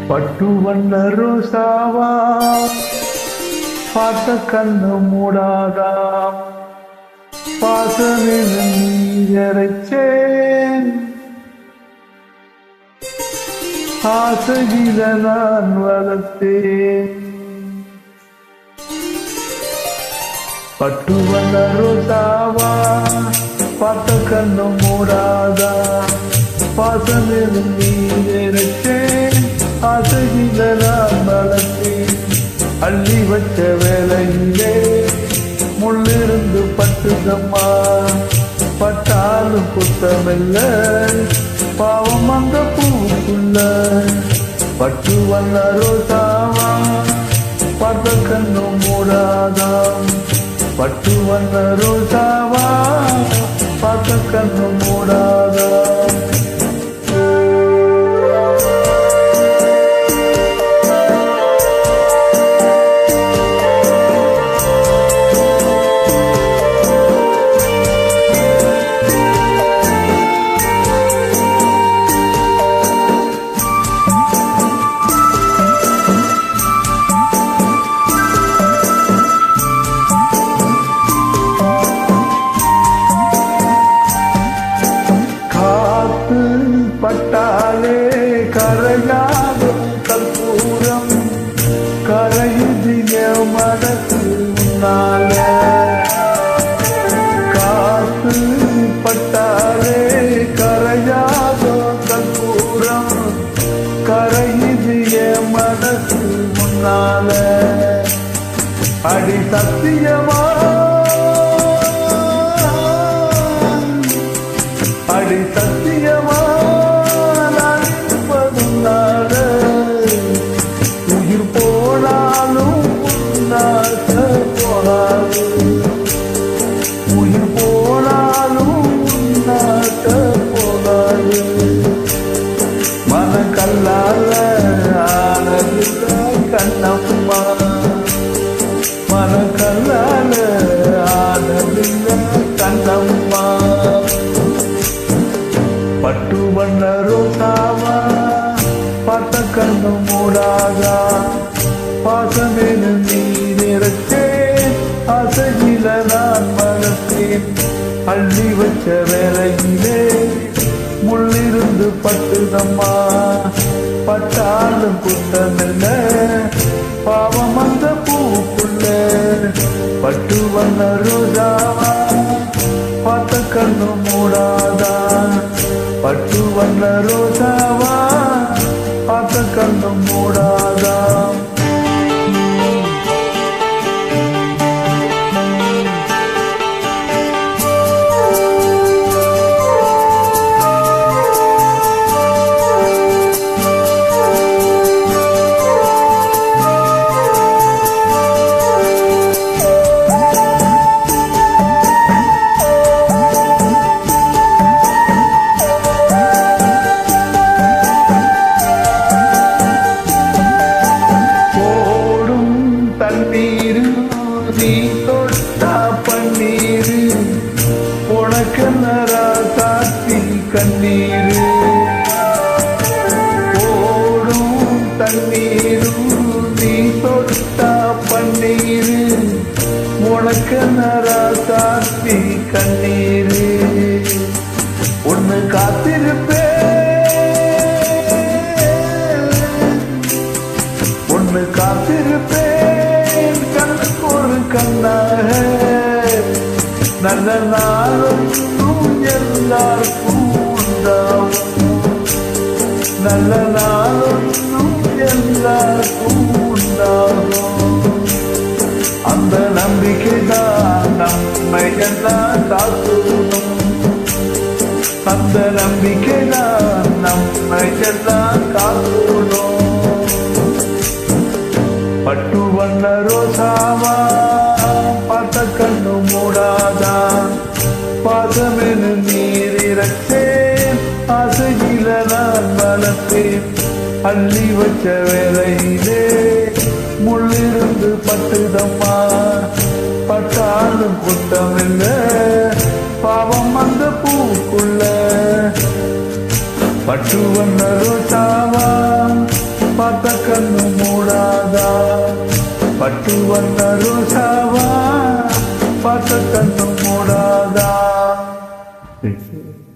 பட்டு வண்ண ரோசாவா பார்த்த கண்ணு மூடாதாம் பாசமில் நீரைச்சேன் ஆசையில நான் வளர்த்தேன் பட்டு வண்ண ரோசாவா பார்த்த கண்ணு மூடாதா பாசமில் நீரைச்சேன் ஆசையில நான் வளர்த்தேன் அள்ளி வச்ச வேலையிலே முள்ளிருந்து பட்டுதம்மா பட்டாலும் குத்தமில்ல பாவம் அந்த பூவுக்குள்ள பட்டு வண்ண ரோசாவா பார்த்த கண்ணு மூடாதாம் பட்டு வண்ண ரோசாவா பார்த்த கண்ணு மூடாதாம் பட்டாலே கரையாகும் கற்பூரம் கரையுதிய மனசு உன்னால காத்து பட்டாலே கரையாகும் கற்பூரம் கரையுதிய மனசு உன்னால அடி சத்தியமா அடி சத்தியமா உயிர் போனாலும் உன்னாச போகாது உயிர் போனாலும் உன்னாச போகாது மனக்கல்லால ஆனதில்ல கண்ணம்மா மனக்கல்லால ஆனதில்ல கண்ணம்மா பட்டு வண்ண ரோசாவா பார்த்த கண்ணு மூடாதா பாசமேல நீரச்சேன் ஆசையில நான் வளர்த்தேன் அள்ளி வச்ச வேலையிலே முள்ளிருந்து பட்டுதம்மா பட்டாலும் குத்தமில்ல பாவம் அந்த பூவுக்குள்ள பட்டு வண்ண ரோசாவா பார்த்த கண்ணு மூடாதா பட்டு வண்ண ரோசாவா பார்த்த கண்ணு மூடாதா நீ தொட்டா பன்னீரு உனக்கு நராசாத்தி கண்ணீரு ஓடும் தண்ணீரு நீ தொட்டா பன்னீரு உனக்கு நராசாத்தி கண்ணீரு ஒன்னு காத்திருப்பேன் ஒன்னு காத்திருப்பேன் கண்ணுக்கு ஒரு கண்ணாக நல்ல நாளும் எல்லாருக்கும் உண்டாகும் நல்ல நாளும் எல்லாருக்கும் உண்டாகும் அந்த நம்பிக்கை தான் நம்மை எல்லாம் காக்கணும் அந்த நம்பிக்கை தான் நம்மை எல்லாம் காக்கணும் பட்டு வண்ண ரோசாவா பார்த்த கண்ணு மூடாதா பாசமென நீரிரச்சேன் ஆசையில நான் வளர்த்தேன் அள்ளி வச்ச வேலையிலே முள்ளிருந்து பட்டுதம்மா பட்டாலும் குத்தமில்ல பாவம் அந்த பூக்குள்ள பட்டு வண்ண ரோசாவா பார்த்த கண்ணு மூடாதா பட்டு வந்த ரோசாவா பார்த்த கண்ணு மூடாதா